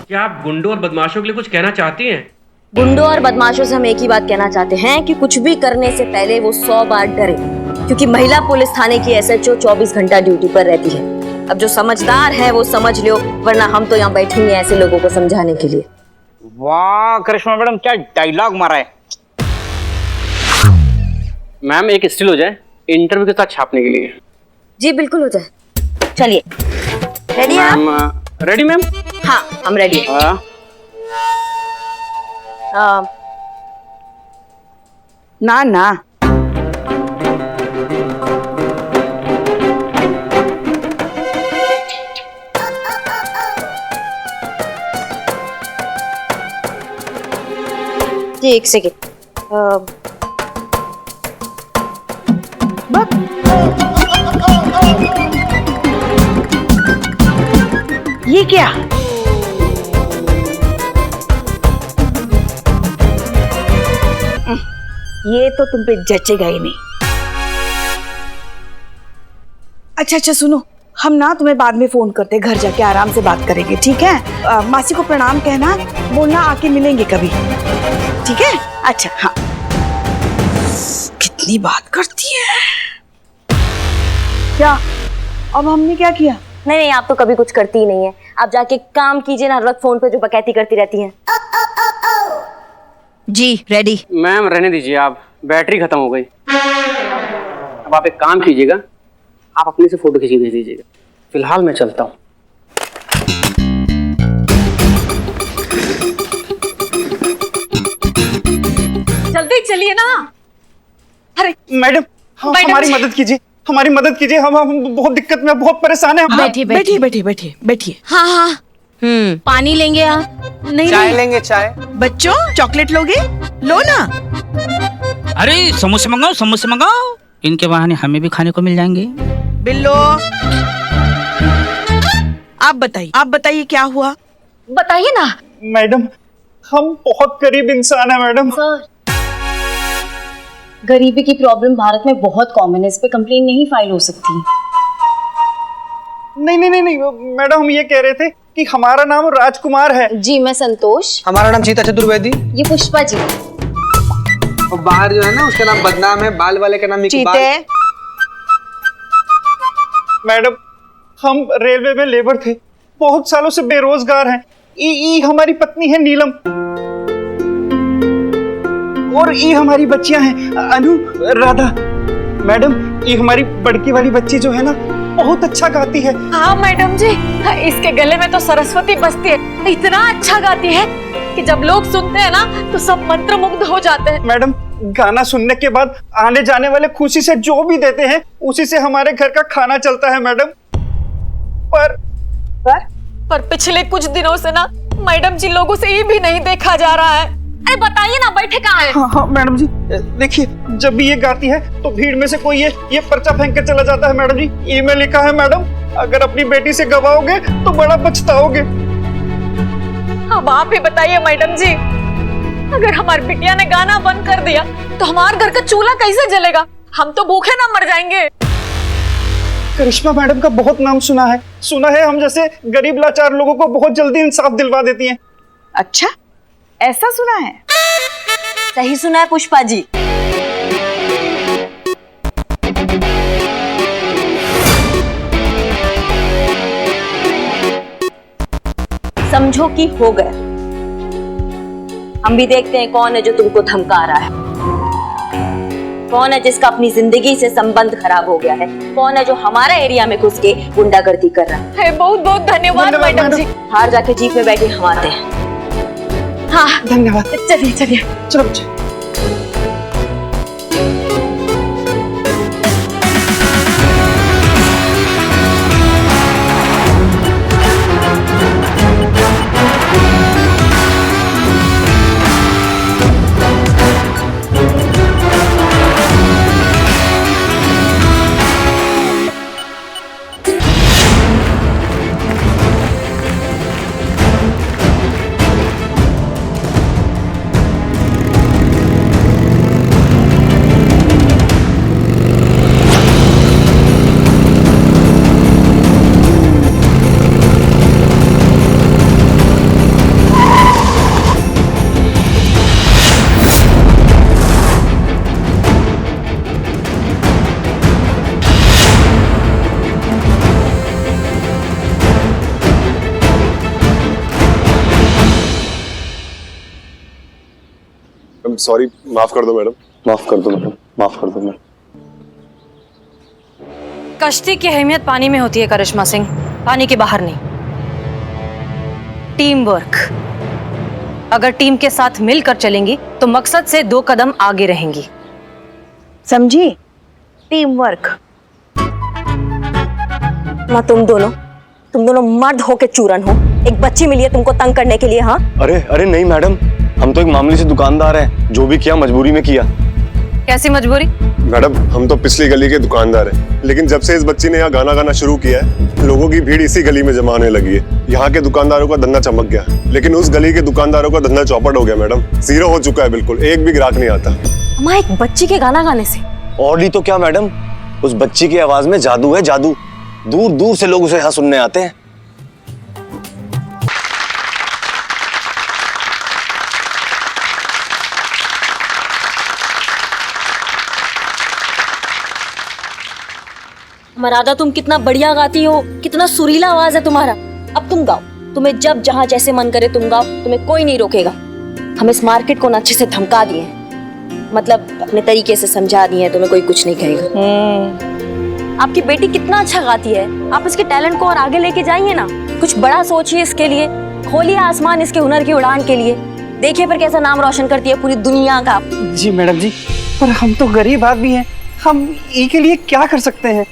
क्या आप गुंडों और बदमाशों के लिए कुछ कहना चाहती हैं? गुंडों और बदमाशों से हम एक ही बात कहना चाहते हैं कि कुछ भी करने से पहले वो 100 बार डरे, क्योंकि महिला पुलिस थाने की एसएचओ 24 घंटा ड्यूटी पर रहती है। अब जो समझदार है वो समझ लो, वरना हम तो यहाँ बैठे हैं ऐसे लोगों को समझाने के लिए। वाह करिश्मा मैडम, क्या डायलॉग मारा है। मैम एक स्टिल हो जाए इंटरव्यू के साथ छापने के लिए। जी बिल्कुल हो जाए। चलिए, रेडी हैं आप? Ready ma'am? हाँ हम रेडी। ना ना जी एक सेकेंड। ये क्या? ये तो तुम पे जचेगा ही नहीं। अच्छा सुनो, हम ना तुम्हें बाद में फोन करते, घर जाके आराम से बात करेंगे, ठीक है? मासी को प्रणाम कहना, बोलना आके मिलेंगे कभी, ठीक है? अच्छा हाँ। कितनी बात करती है। क्या अब हमने क्या किया? नहीं, आप तो कभी कुछ करती ही नहीं है। आप जाके काम कीजिए ना, हर वक्त फोन पे जो बकैती करती रहती हैं। जी रेडी। मैम रहने दीजिए, आप बैटरी खत्म हो गई। अब आप एक काम कीजिएगा, आप अपने से फोटो खींच के भेज दीजिएगा। फिलहाल मैं चलता हूँ। जल्दी चलिए ना। अरे मैडम हमारी मदद कीजिए, हमारी मदद कीजिए। हम बहुत दिक्कत में, बहुत परेशान है। बैठिए। हाँ पानी लेंगे आप? नहीं चाय लेंगे, चाय। बच्चों चॉकलेट लोगे? लो ना। अरे समोसे मंगाओ, इनके बहाने हमें भी खाने को मिल जाएंगे। बिल्लो आप बताइए क्या हुआ? बताइए ना। मैडम हम बहुत गरीब इंसान है मैडम। सर, गरीबी की प्रॉब्लम भारत में बहुत कॉमन है, इस पे कंप्लेन नहीं फाइल हो सकती। नहीं मैडम, हम ये कह रहे थे कि हमारा नाम राजकुमार है। जी मैं संतोष। हमारा नाम सीता चतुर्वेदी। ये पुष्पा जी। और बाहर जो है ना उसका नाम बदनाम है, बाल वाले का नाम इकबाल। मैडम हम रेलवे में लेबर थे, बहुत सालों से बेरोजगार हैं। ई हमारी पत्नी है नीलम, और ये हमारी बच्चियां हैं अनु, राधा। मैडम ये हमारी बड़की वाली बच्ची जो है ना, बहुत अच्छा गाती है। हाँ मैडम जी, इसके गले में तो सरस्वती बसती है। इतना अच्छा गाती है कि जब लोग सुनते हैं ना तो सब मंत्रमुग्ध हो जाते हैं। मैडम गाना सुनने के बाद आने जाने वाले खुशी से जो भी देते हैं, उसी से हमारे घर का खाना चलता है मैडम। पर पिछले कुछ दिनों से ना मैडम जी लोगों से ये भी नहीं देखा जा रहा है। अरे बताइए ना, बैठे कहाँ हैं? हाँ मैडम जी, देखिए जब भी ये गाती है तो भीड़ में से कोई ये पर्चा फेंक के चला जाता है। मैडम जी ई में लिखा है, मैडम अगर अपनी बेटी से गवाओगे तो बड़ा पछताओगे। अब आप ही बताइए मैडम जी, अगर हमारी बिटिया ने गाना बंद कर दिया तो हमारे घर का चूल्हा कैसे जलेगा? हम तो भूखे ना मर जाएंगे। करिश्मा मैडम का बहुत नाम सुना है हम जैसे गरीब लाचार लोगों को बहुत जल्दी इंसाफ दिलवा देती हैं। अच्छा ऐसा सुना है? सही सुना है पुष्पा जी। समझो कि हो गया। हम भी देखते हैं कौन है जो तुमको धमका रहा है, कौन है जिसका अपनी जिंदगी से संबंध खराब हो गया है, कौन है जो हमारा एरिया में घुस के गुंडागर्दी कर रहा है। बहुत बहुत धन्यवाद मैडम जी। बाहर जाके जीप में बैठे हम आते हैं। हाँ धन्यवाद। चलिए। चलो बच्चे। सॉरी, माफ कर दो मैडम, माफ कर दो मैडम, माफ कर दो मैडम। कश्ती की अहमियत पानी में होती है करिश्मा सिंह, पानी के बाहर नहीं। टीम वर्क, अगर टीम के साथ मिलकर चलेंगी तो मकसद से 2 कदम आगे रहेंगी। समझी? Team work. माँ तुम दोनों मर्द हो के चूरन हो। एक बच्ची मिली है तुमको तंग करने के लिए। हाँ अरे अरे नहीं मैडम, हम तो एक मामूली से दुकानदार हैं, जो भी किया मजबूरी में किया। कैसी मजबूरी? मैडम हम तो पिछली गली के दुकानदार हैं, लेकिन जब से इस बच्ची ने यहाँ गाना गाना शुरू किया है, लोगों की भीड़ इसी गली में जमा होने लगी है। यहाँ के दुकानदारों का धंधा चमक गया, लेकिन उस गली के दुकानदारों का धंधा चौपट हो गया मैडम। जीरो हो चुका है, बिल्कुल एक भी ग्राहक नहीं आता। माँ एक बच्ची के गाना गाने से? और नहीं तो क्या मैडम, उस बच्ची की आवाज में जादू है, जादू। दूर दूर से लोग उसे यहाँ सुनने आते हैं। मरादा तुम कितना बढ़िया गाती हो, कितना सुरीला आवाज है तुम्हारा। अब तुम गाओ, तुम्हें जब जहां जैसे मन करे तुम गाओ, तुम्हें कोई नहीं रोकेगा। हम इस मार्केट को अच्छे से धमका दिए हैं, मतलब अपने तरीके से समझा दिए हैं, तुम्हें कोई कुछ नहीं कहेगा। आपकी बेटी कितना अच्छा गाती है, आप इसके टैलेंट को और आगे लेके जाइए ना। कुछ बड़ा सोचिए इसके लिए, खोलिए आसमान इसके हुनर की उड़ान के लिए। देखिए फिर कैसा नाम रोशन करती है पूरी दुनिया का। जी मैडम जी, पर हम तो गरीब आदमी हैं, हम इसके लिए क्या कर सकते हैं?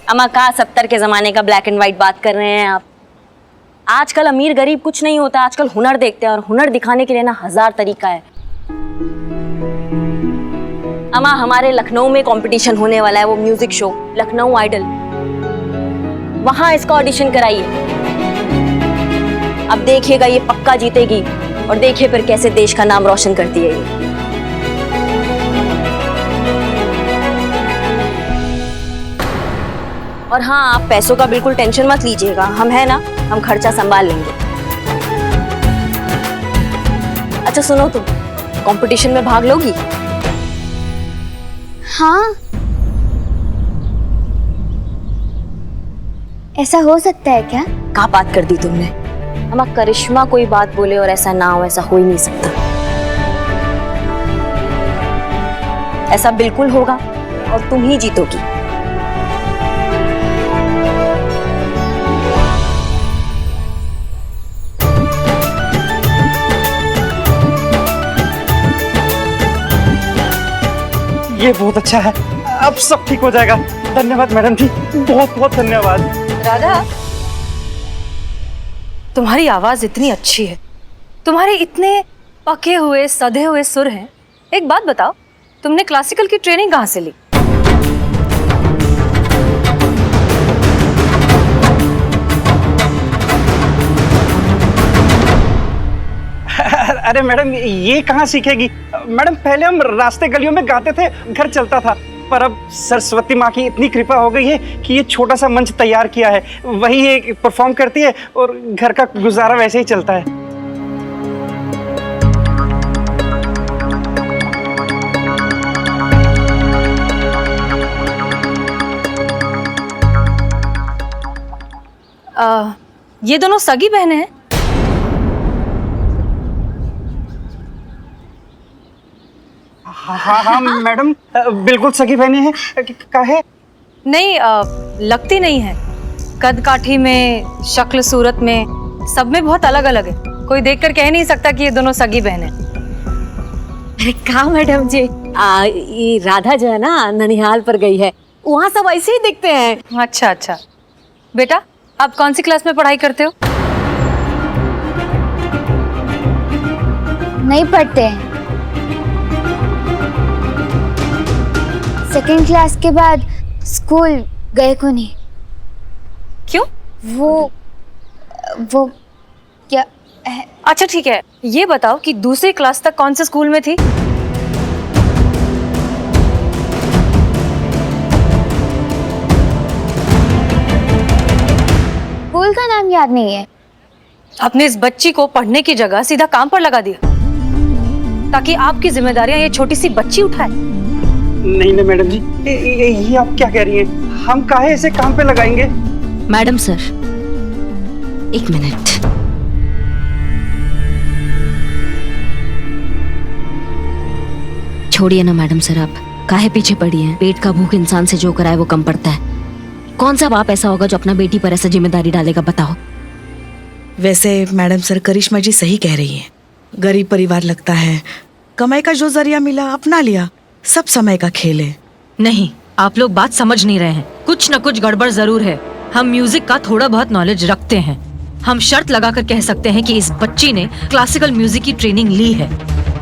अमा कहा 70 के जमाने का ब्लैक एंड व्हाइट बात कर रहे हैं आप। आजकल अमीर गरीब कुछ नहीं होता, आजकल हुनर देखते हैं, और हुनर दिखाने के लिए ना 1000 तरीका है। अमा हमारे लखनऊ में कंपटीशन होने वाला है, वो म्यूजिक शो लखनऊ आइडल, वहां इसका ऑडिशन कराइए। अब देखिएगा ये पक्का जीतेगी, और देखिए फिर कैसे देश का नाम रोशन करती है ये। और हाँ, आप पैसों का बिल्कुल टेंशन मत लीजिएगा, हम है ना, हम खर्चा संभाल लेंगे। अच्छा सुनो, तुम कंपटीशन में भाग लोगी? हाँ, ऐसा हो सकता है क्या? क्या बात कर दी तुमने? अम्मा करिश्मा कोई बात बोले और ऐसा ना हो, ऐसा हो ही नहीं सकता। ऐसा बिल्कुल होगा और तुम ही जीतोगी। ये बहुत अच्छा है, अब सब ठीक हो जाएगा। धन्यवाद मैडम जी, बहुत बहुत धन्यवाद। राधा, तुम्हारी आवाज इतनी अच्छी है, तुम्हारे इतने पके हुए सधे हुए सुर हैं। एक बात बताओ, तुमने क्लासिकल की ट्रेनिंग कहाँ से ली? अरे मैडम, ये कहाँ सीखेगी मैडम? पहले हम रास्ते गलियों में गाते थे, घर चलता था, पर अब सरस्वती माँ की इतनी कृपा हो गई है कि ये छोटा सा मंच तैयार किया है, वही ये परफॉर्म करती है और घर का गुजारा वैसे ही चलता है। ये दोनों सगी बहनें हैं? हाँ हाँ मैडम, बिल्कुल सगी बहनें हैं। काहे? नहीं, लगती नहीं है। कद काठी में, शक्ल सूरत में, सब में बहुत अलग अलग है। कोई देखकर कह नहीं सकता कि ये दोनों सगी बहनें। अरे कहा मैडम जी, ये राधा जो है ना ननिहाल पर गई है, वहाँ सब ऐसे ही दिखते हैं। अच्छा अच्छा। बेटा, आप कौन सी क्लास में पढ़ाई करते हो? नहीं पढ़ते हैं। सेकेंड क्लास के बाद स्कूल गए को नहीं। क्यों? वो क्या है? अच्छा ठीक है, ये बताओ कि दूसरी क्लास तक कौन से स्कूल में थी? स्कूल का नाम याद नहीं है। आपने इस बच्ची को पढ़ने की जगह सीधा काम पर लगा दिया ताकि आपकी जिम्मेदारियां ये छोटी सी बच्ची उठाए। नहीं नहीं मैडम जी, ये आप क्या कह रही हैं? हम काहे इसे काम पे लगाएंगे? मैडम सर, एक मिनट। छोड़िए ना मैडम सर, आप काहे पीछे पड़ी हैं? पेट का भूख इंसान से जो कराए वो कम पड़ता है। कौन सा बाप ऐसा होगा जो अपना बेटी पर ऐसा जिम्मेदारी डालेगा, बताओ। वैसे मैडम सर करिश्मा जी सही कह रही हैं। गरीब परिवार लगता है, कमाई का जो जरिया मिला अपना लिया, सब समय का खेल है। नहीं, आप लोग बात समझ नहीं रहे हैं। कुछ न कुछ गड़बड़ जरूर है। हम म्यूजिक का थोड़ा बहुत नॉलेज रखते हैं। हम शर्त लगाकर कह सकते हैं कि इस बच्ची ने क्लासिकल म्यूजिक की ट्रेनिंग ली है।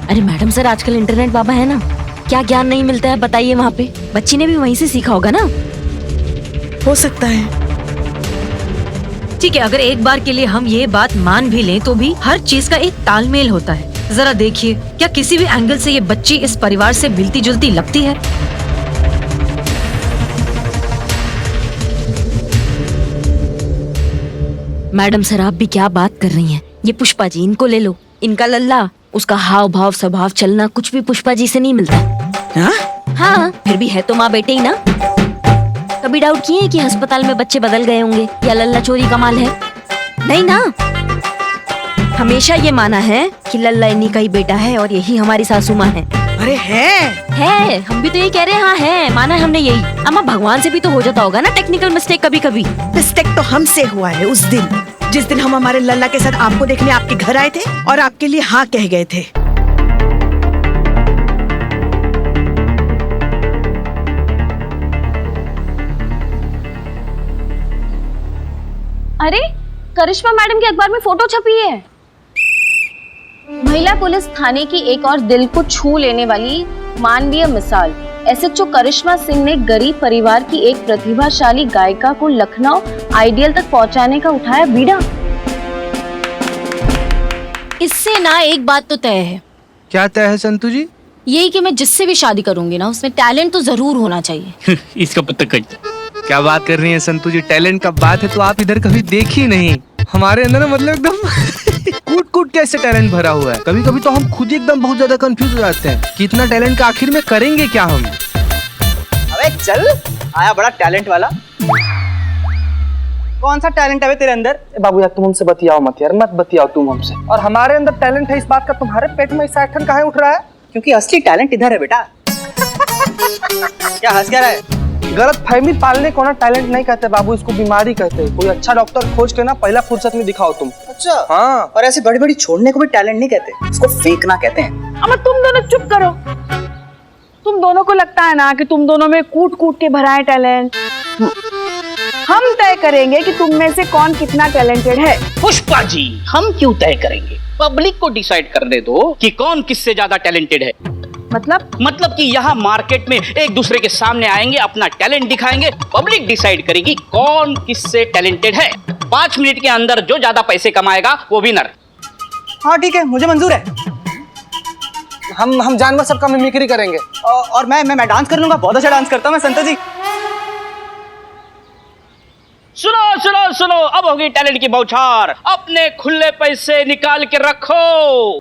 अरे मैडम सर, आजकल इंटरनेट बाबा है ना, क्या ज्ञान नहीं मिलता है बताइए वहाँ पे। बच्ची ने भी वहीं से सीखा होगा ना। हो सकता है। ठीक है, अगर एक बार के लिए हम ये बात मान भी लें तो भी हर चीज का एक तालमेल होता है। जरा देखिए, क्या किसी भी एंगल से ये बच्ची इस परिवार से मिलती जुलती लगती है? मैडम सर, आप भी क्या बात कर रही हैं? ये पुष्पा जी, इनको ले लो। इनका लल्ला, उसका हाव भाव स्वभाव चलना कुछ भी पुष्पा जी से नहीं मिलता। हाँ, फिर भी है तो माँ बेटे ही ना। कभी डाउट किए कि अस्पताल में बच्चे बदल गए होंगे या लल्ला चोरी कमाल है? नहीं ना, हमेशा ये माना है कि लल्ला इन्हीं का ही बेटा है और यही हमारी सासू माँ है। अरे है, हम भी तो यही कह रहे हैं। हाँ है, माना है हमने यही। अम्मा, भगवान से भी तो हो जाता होगा ना टेक्निकल मिस्टेक कभी कभी। मिस्टेक तो हमसे हुआ है उस दिन, जिस दिन हम हमारे लल्ला के साथ आपको देखने आपके घर आए थे और आपके लिए हाँ कह गए थे। अरे, करिश्मा मैडम के अखबार में फोटो छपी है। महिला पुलिस थाने की एक और दिल को छू लेने वाली मानवीय मिसाल। एसएचओ करिश्मा सिंह ने गरीब परिवार की एक प्रतिभाशाली गायिका को लखनऊ आइडियल तक पहुंचाने का उठाया बीड़ा। इससे ना एक बात तो तय है। क्या तय है संतू जी? यही कि मैं जिससे भी शादी करूंगी ना, उसमें टैलेंट तो जरूर होना चाहिए। इसका पता कट। क्या बात कर रही हैं संतू जी? टैलेंट का बात है तो आप इधर कभी देखी नहीं। हमारे अंदर ना मतलब एकदम कूट कूट के ऐसे टैलेंट भरा हुआ है। कभी कभी तो हम खुद ही एकदम बहुत ज्यादा कंफ्यूज हो जाते हैं कि इतना टैलेंट का आखिर में करेंगे क्या हम। अबे चल, आया बड़ा टैलेंट वाला। कौन सा टैलेंट है तेरे अंदर? बाबू यार तुम हमसे बतियाओ मत यार, मत बतियाओ तुम हमसे। और हमारे अंदर टैलेंट है इस बात का, तुम्हारे पेट में ऐसा ऐठन काहे उठ रहा है? क्योंकि असली टैलेंट इधर है बेटा। क्या हंस क्या रहा है? गलत फहमी पालने को ना टैलेंट नहीं कहते बाबू, इसको बीमारी कहते हैं। कोई अच्छा डॉक्टर खोज के ना पहला फुर्सत में दिखाओ तुम। अच्छा हाँ। और ऐसे बड़ी बड़ी छोड़ने को भी टैलेंट नहीं कहते, इसको फेंकना कहते हैं। अब तुम दोनों चुप करो। तुम दोनों को लगता है ना कि तुम दोनों में कूट कूट के भरा है टैलेंट। हम तय करेंगे कि तुम में से कौन कितना टैलेंटेड है। पुष्पा जी, हम क्यों तय करेंगे? पब्लिक को डिसाइड करने दो कि कौन किससे ज्यादा टैलेंटेड है। मतलब कि यहाँ मार्केट में एक दूसरे के सामने आएंगे, अपना टैलेंट दिखाएंगे, पब्लिक डिसाइड करेगी कौन किससे टैलेंटेड है। 5 मिनट के अंदर जो ज्यादा पैसे कमाएगा वो विनर। हाँ ठीक है, मुझे मंजूर है। हम जानवर सबका मिमिक्री करेंगे और मैं डांस कर लूंगा। बहुत अच्छा डांस करता हूँ मैं संतोष जी। सुनो सुनो सुनो, अब होगी टैलेंट की बौछार। अपने खुले पैसे निकाल के रखो।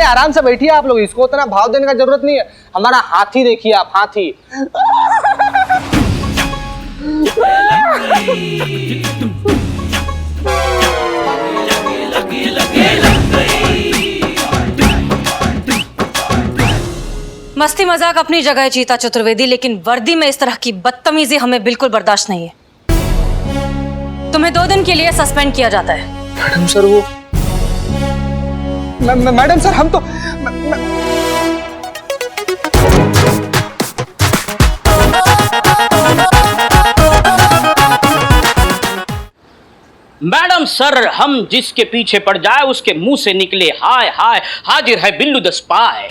आराम से बैठिए आप लोग, इसको उतना भाव देने का जरूरत नहीं है। हमारा हाथी देखिए आप, हाथी। मस्ती मजाक अपनी जगह है चीता चतुर्वेदी, लेकिन वर्दी में इस तरह की बदतमीजी हमें बिल्कुल बर्दाश्त नहीं है। तुम्हें 2 दिन के लिए सस्पेंड किया जाता है। मैडम सर वो मैडम सर हम तो मैडम सर, हम जिसके पीछे पड़ जाए उसके मुंह से निकले हाय हाय, हाजिर है Billu the spy.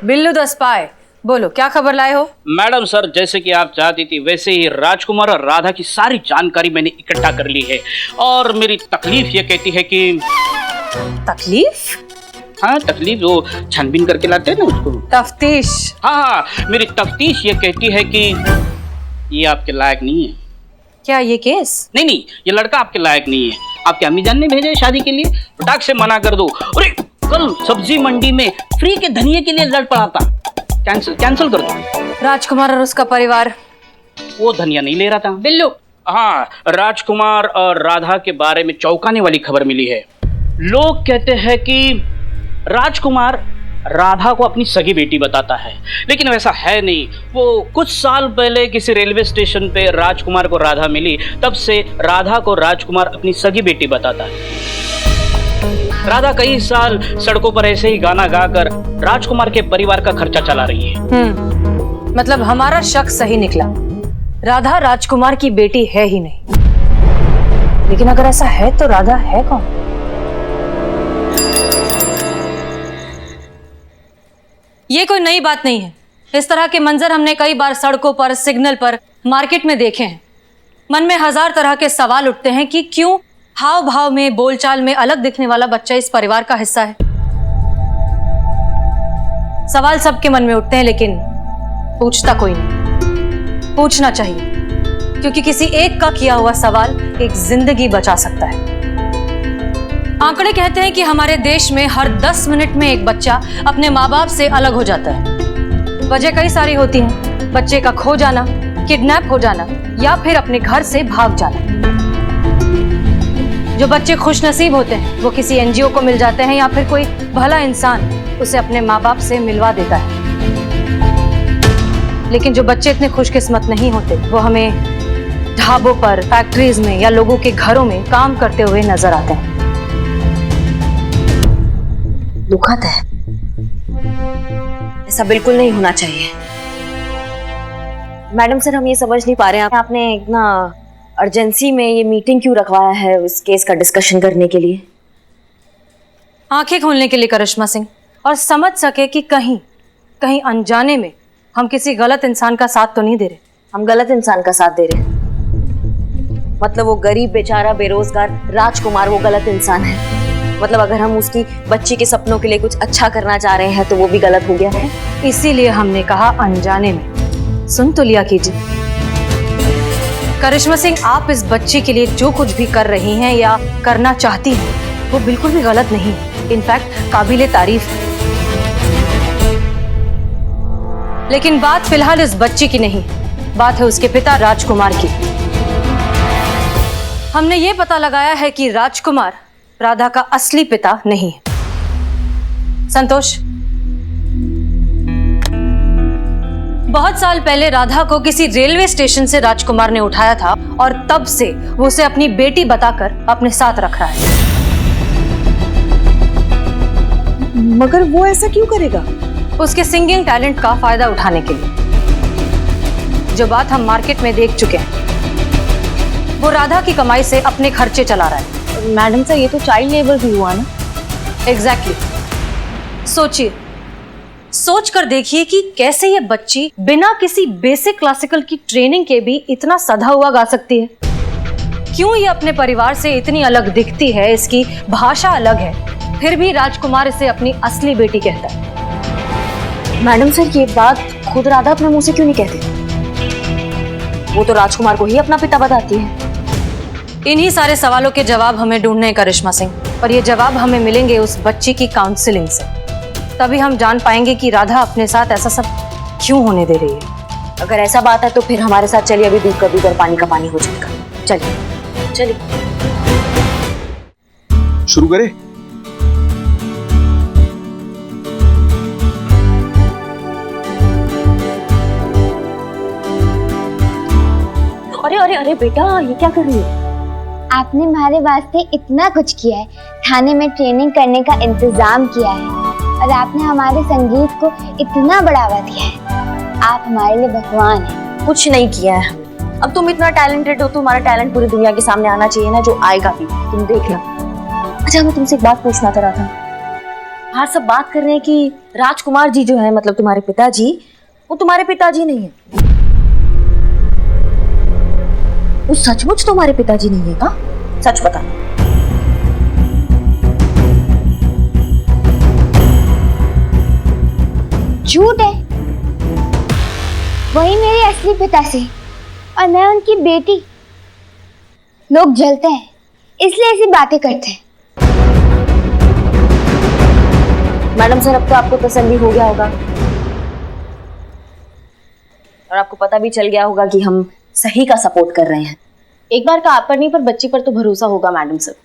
Billu the spy, बोलो क्या खबर लाए हो? मैडम सर, जैसे कि आप चाहती थी वैसे ही राजकुमार और राधा की सारी जानकारी मैंने इकट्ठा कर ली है और मेरी तकलीफ ये कहती है कि। तकलीफ? हाँ तकलीफ, वो छानबीन करके लाते हैं ना उसको। तफ्तीश? हाँ, मेरी तफ्तीश ये कहती है कि ये आपके लायक नहीं है। क्या ये केस? नहीं, ये लड़का आपके लायक नहीं है। आपके अम्मी जान ने भेजे शादी के लिए, फटाक से मना कर दो। अरे कल सब्जी मंडी में फ्री के धनिये के लिए लड़ पड़ा था। कैंसिल कर दो। राजकुमार और उसका परिवार। वो धनिया नहीं ले रहा था। बिल्लू। हाँ, राजकुमार और राधा के बारे में चौंकाने वाली खबर मिली है। लोग कहते हैं कि राजकुमार राधा को अपनी सगी बेटी बताता है, लेकिन वैसा है नहीं। वो कुछ साल पहले किसी रेलवे स्टेशन पे राजकुमार को राधा मिली, तब से राधा को राजकुमार अपनी सगी बेटी बताता है। राधा कई साल सड़कों पर ऐसे ही गाना गाकर राजकुमार के परिवार का खर्चा चला रही है। मतलब हमारा शक सही निकला, राधा राजकुमार की बेटी है ही नहीं। लेकिन अगर ऐसा है तो राधा है कौन? ये कोई नई बात नहीं है। इस तरह के मंजर हमने कई बार सड़कों पर, सिग्नल पर, मार्केट में देखे हैं। मन में हजार तरह के सवाल उठते हैं कि क्यों हाव भाव में, बोलचाल में अलग दिखने वाला बच्चा इस परिवार का हिस्सा है। सवाल सबके मन में उठते हैं, लेकिन पूछता कोई नहीं। पूछना चाहिए, क्योंकि किसी एक का किया हुआ सवाल एक जिंदगी बचा सकता है। आंकड़े कहते हैं कि हमारे देश में हर 10 मिनट में एक बच्चा अपने माँ बाप से अलग हो जाता है। वजह कई सारी होती हैं, बच्चे का खो जाना, किडनैप हो जाना, या फिर अपने घर से भाग जाना। जो बच्चे खुशनसीब होते हैं वो किसी एनजीओ को मिल जाते हैं, या फिर कोई भला इंसान उसे अपने माँ बाप से मिलवा देता है। लेकिन जो बच्चे इतने खुशकिस्मत नहीं होते, वो हमें ढाबों पर, फैक्ट्रीज में या लोगों के घरों में काम करते हुए नजर आते हैं। दुखद है, ऐसा बिल्कुल नहीं होना चाहिए। मैडम सर, हम ये समझ नहीं पा रहे हैं आपने इतना अर्जेंसी में ये मीटिंग क्यों रखवाया है उस केस का डिस्कशन करने के लिए? आंखें खोलने के लिए करिश्मा सिंह, और समझ सके कि कहीं कहीं अनजाने में हम किसी गलत इंसान का साथ तो नहीं दे रहे। हम गलत इंसान का साथ दे रहे हैं? मतलब वो गरीब बेचारा बेरोजगार राजकुमार वो गलत इंसान है? मतलब अगर हम उसकी बच्ची के सपनों के लिए कुछ अच्छा करना चाह रहे हैं तो वो भी गलत हो गया है? इसीलिए हमने कहा अनजाने में। सुन तो लिया कीजिए करिश्मा सिंह, आप इस बच्ची के लिए जो कुछ भी कर रही हैं या करना चाहती हैं वो बिल्कुल भी गलत नहीं है, इनफैक्ट काबिले तारीफ है। लेकिन बात फिलहाल इस बच्ची की नहीं, बात है उसके पिता राजकुमार की। हमने ये पता लगाया है कि राजकुमार राधा का असली पिता नहीं है। संतोष, बहुत साल पहले राधा को किसी रेलवे स्टेशन से राजकुमार ने उठाया था, और तब से वो उसे अपनी बेटी बताकर अपने साथ रख रहा है। मगर वो ऐसा क्यों करेगा? उसके सिंगिंग टैलेंट का फायदा उठाने के लिए। जो बात हम मार्केट में देख चुके हैं, वो राधा की कमाई से अपने खर्चे चला रहा है। मैडम सर, ये तो चाइल्ड लेबर भी हुआ ना? एग्जैक्टली। सोचिए, सोच कर देखिए कि कैसे ये बच्ची बिना किसी बेसिक क्लासिकल की ट्रेनिंग के भी इतना सधा हुआ गा सकती है। क्यों ये अपने परिवार से इतनी अलग दिखती है, इसकी भाषा अलग है, फिर भी राजकुमार इसे अपनी असली बेटी कहता है। मैडम सर, ये बात खुद राधा अपने मुंह से क्यों नहीं कहती? वो तो राजकुमार को ही अपना पिता बताती है। इन्हीं सारे सवालों के जवाब हमें ढूंढने हैं करिश्मा सिंह, और ये जवाब हमें मिलेंगे उस बच्ची की काउंसलिंग से। तभी हम जान पाएंगे कि राधा अपने साथ ऐसा सब क्यों होने दे रही है। अगर ऐसा बात है तो फिर हमारे साथ चलिए, अभी दूध का दूध और पानी का पानी हो जाएगा। चलिए चलिए शुरू करें। अरे अरे अरे बेटा, ये क्या कर रही है? आपने हमारे वास्ते इतना कुछ किया है, थाने में ट्रेनिंग करने का इंतजाम किया है, और आपने हमारे संगीत को इतना बढ़ावा दिया है। आप हमारे लिए भगवान हैं। कुछ नहीं किया है। अब तुम इतना टैलेंटेड हो, तुम्हारा टैलेंट पूरी दुनिया के सामने आना चाहिए ना, जो आएगा भी, तुम देखना। अच्छा, मैं तुमसे एक बात पूछना चाह रहा था। हाँ, सब बात कर रहे हैं कि राजकुमार जी जो है, मतलब तुम्हारे पिताजी, वो तुम्हारे पिताजी नहीं है। वो सचमुच तुम्हारे पिताजी नहीं है का? सच बता। झूठ है, वही मेरे असली पिता से, और मैं उनकी बेटी। लोग जलते हैं इसलिए ऐसी बातें करते हैं। मैडम सर, अब तो आपको तसल्ली हो गया होगा। और आपको पता भी चल गया होगा कि हम सही का सपोर्ट कर रहे हैं। एक बार का आप पर नहीं पर बच्ची पर तो भरोसा होगा मैडम सर।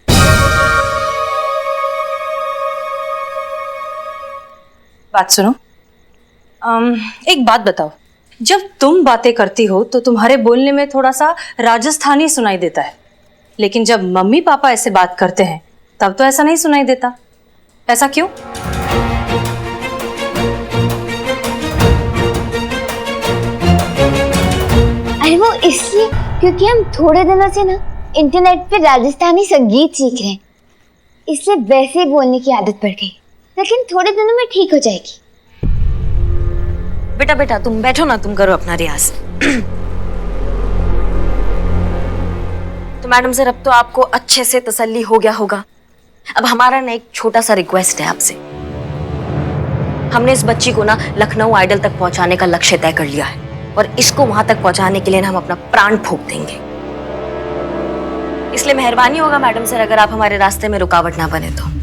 बात सुनो, एक बात बताओ, जब तुम बातें करती हो तो तुम्हारे बोलने में थोड़ा सा राजस्थानी सुनाई देता है, लेकिन जब मम्मी पापा ऐसे बात करते हैं तब तो ऐसा नहीं सुनाई देता। ऐसा क्यों? अरे वो इसलिए क्योंकि हम थोड़े दिनों से ना इंटरनेट पे राजस्थानी संगीत सीख रहे हैं, इसलिए वैसे ही बोलने की आदत पड़ गई, लेकिन थोड़े दिनों में ठीक हो जाएगी। बेटा बेटा तुम बैठो ना, तुम करो अपना रियाज। तो मैडम सर, अब तो आपको अच्छे से तसल्ली हो गया होगा। अब हमारा ना एक छोटा सा रिक्वेस्ट है आपसे। हमने इस बच्ची को ना लखनऊ आइडल तक पहुंचाने का लक्ष्य तय कर लिया है, और इसको वहां तक पहुंचाने के लिए ना हम अपना प्राण फूंक देंगे। इसलिए मेहरबानी होगा मैडम सर अगर आप हमारे रास्ते में रुकावट ना बने तो।